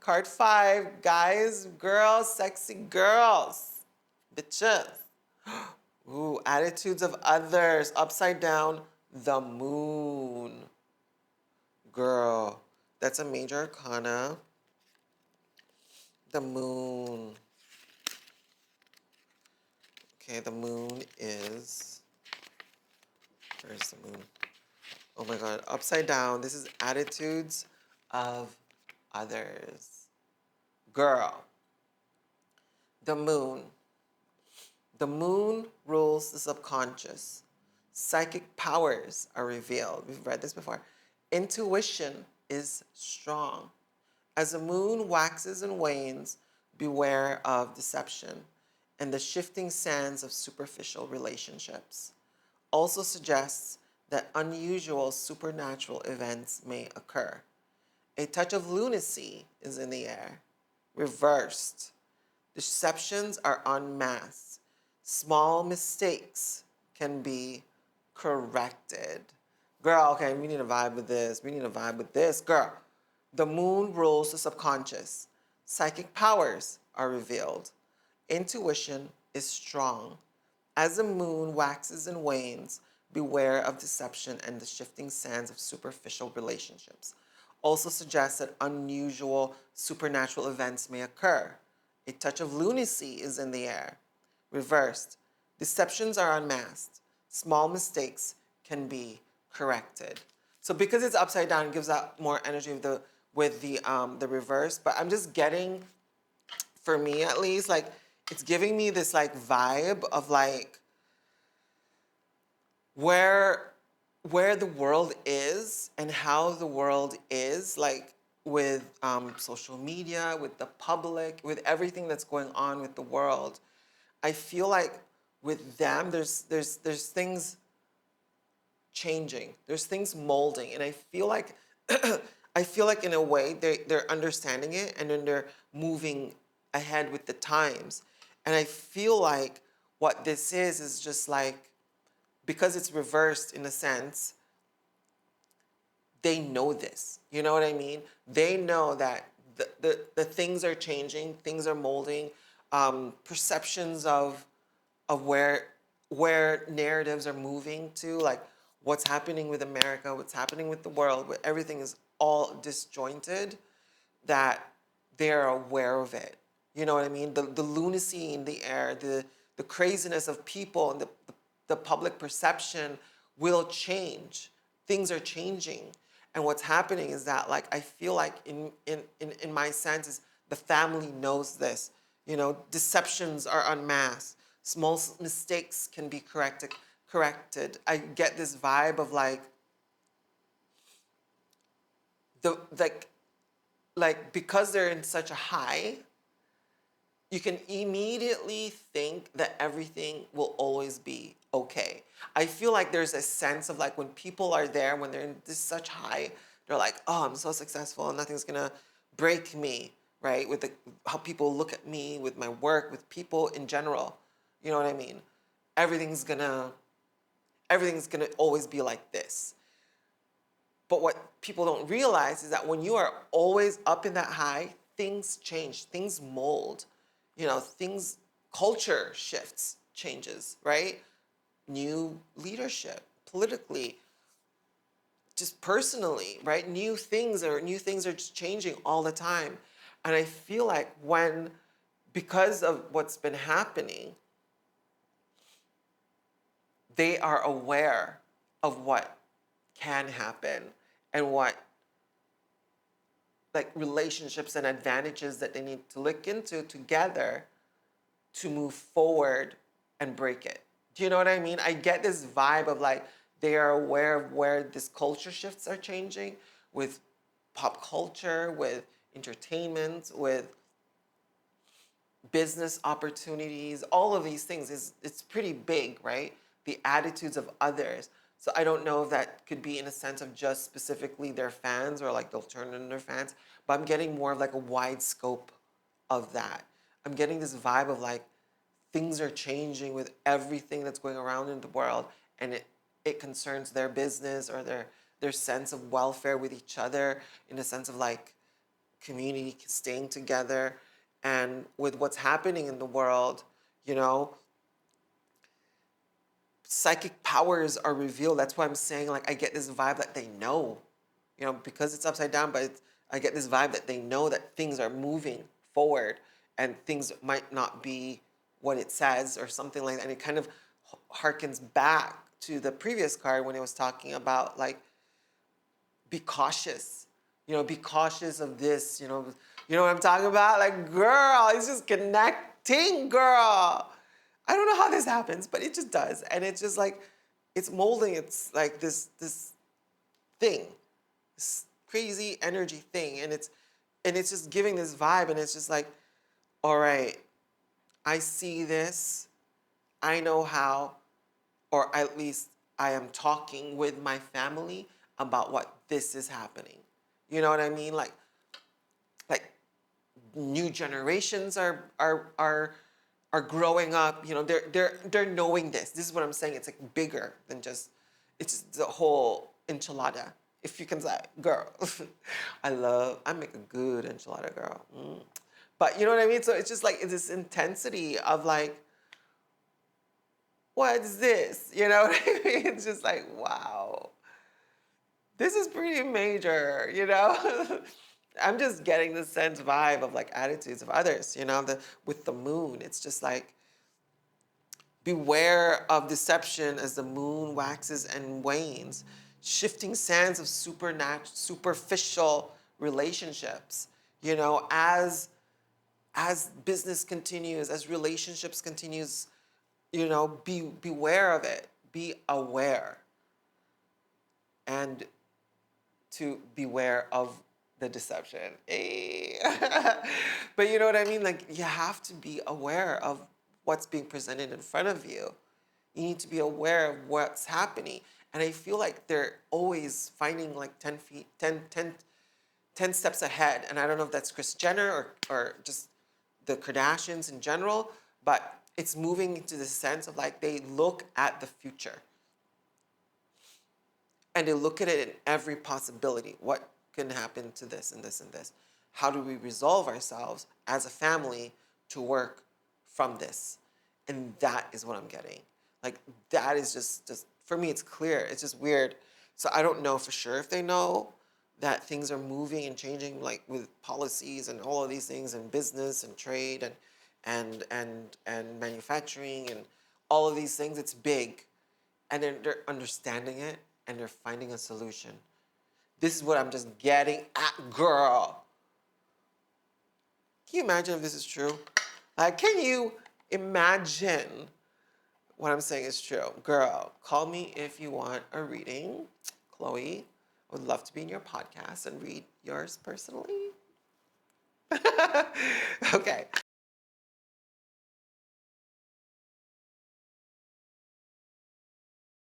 Card 5, guys, girls, sexy girls, bitches. Ooh, attitudes of others, upside down, the moon. Girl, that's a major arcana. The moon. Okay, the moon is, where's the moon? Oh my God, upside down. This is attitudes of others. Girl, the moon. The moon rules the subconscious. Psychic powers are revealed. We've read this before. Intuition is strong. As the moon waxes and wanes, beware of deception and the shifting sands of superficial relationships. Also suggests that unusual supernatural events may occur. A touch of lunacy is in the air, reversed. Deceptions are unmasked. Small mistakes can be corrected. Girl, okay, we need to vibe with this. We need to vibe with this. Girl, the moon rules the subconscious. Psychic powers are revealed. Intuition is strong. As the moon waxes and wanes, beware of deception and the shifting sands of superficial relationships. Also suggests that unusual supernatural events may occur. A touch of lunacy is in the air. Reversed. Deceptions are unmasked. Small mistakes can be corrected. So because it's upside down, it gives out more energy with the reverse. But I'm just getting, for me at least, like it's giving me this like vibe of like where the world is and how the world is, like with social media, with the public, with everything that's going on with the world. I feel like with them, there's things changing. There's things molding, and I feel like I feel like in a way they're understanding it and then they're moving ahead with the times. And I feel like what this is just like, because it's reversed in a sense, they know this. You know what I mean? They know that the things are changing, things are molding, perceptions of where narratives are moving to, like what's happening with America, what's happening with the world, where everything is all disjointed, that they're aware of it. You know what I mean? The lunacy in the air, the craziness of people and the public perception will change. Things are changing. And what's happening is that, like, I feel like in my sense is the family knows this. You know, deceptions are unmasked. Small mistakes can be corrected. I get this vibe of like the like because they're in such a high, you can immediately think that everything will always be okay. I feel like there's a sense of like when people are there, when they're in this such high, they're like, oh, I'm so successful and nothing's gonna break me, right? With how people look at me, with my work, with people in general. You know what I mean? Everything's gonna always be like this. But what people don't realize is that when you are always up in that high, things change, things mold, you know, things, culture shifts, changes, right? New leadership, politically, just personally, right? New things are just changing all the time. And I feel like because of what's been happening, they are aware of what can happen and what like relationships and advantages that they need to look into together to move forward and break it. Do you know what I mean? I get this vibe of like they are aware of where this culture shifts are changing with pop culture, with entertainment, with business opportunities, all of these things it's pretty big, right? The attitudes of others. So I don't know if that could be in a sense of just specifically their fans or like they'll turn in their fans, but I'm getting more of like a wide scope of that. I'm getting this vibe of like things are changing with everything that's going around in the world, and it concerns their business or their sense of welfare with each other in a sense of like community staying together, and with what's happening in the world, you know, psychic powers are revealed. That's why I'm saying, like, I get this vibe that they know, you know, because it's upside down, but I get this vibe that they know that things are moving forward and things might not be what it says or something like that. And it kind of harkens back to the previous card when it was talking about, like, be cautious, you know, be cautious of this, you know what I'm talking about? Like, girl, it's just connecting, girl. I don't know how this happens, but it just does. And it's just like, it's molding. It's like this thing, this crazy energy thing. And it's just giving this vibe. And it's just like, all right, I see this. I know how, or at least I am talking with my family about what this is happening. You know what I mean? Like new generations are growing up. You know, they're knowing this. This is what I'm saying. It's like bigger than just, it's just the whole enchilada. If you can say, girl, I make a good enchilada, girl. But you know what I mean? So it's just like this intensity of like, what's this? You know what I mean? It's just like, wow, this is pretty major, you know? I'm just getting the sense vibe of like attitudes of others, you know, with the moon. It's just like, beware of deception as the moon waxes and wanes, shifting sands of superficial relationships, you know, as business continues, as relationships continues, you know, beware of it. Be aware. And to beware of the deception. Hey. But you know what I mean? Like, you have to be aware of what's being presented in front of you. You need to be aware of what's happening. And I feel like they're always finding like 10 steps ahead. And I don't know if that's Kris Jenner or just the Kardashians in general, but it's moving into the sense of like they look at the future. And they look at it in every possibility. What can happen to this and this and this? How do we resolve ourselves as a family to work from this? And that is what I'm getting. Like, that is just for me, it's clear. It's just weird. So I don't know for sure if they know that things are moving and changing, like with policies and all of these things, and business and trade and manufacturing and all of these things. It's big. And they're understanding it and they're finding a solution. This is what I'm just getting at, girl. Can you imagine if this is true? Like, can you imagine what I'm saying is true? Girl, call me if you want a reading. Chloe, I would love to be in your podcast and read yours personally. Okay.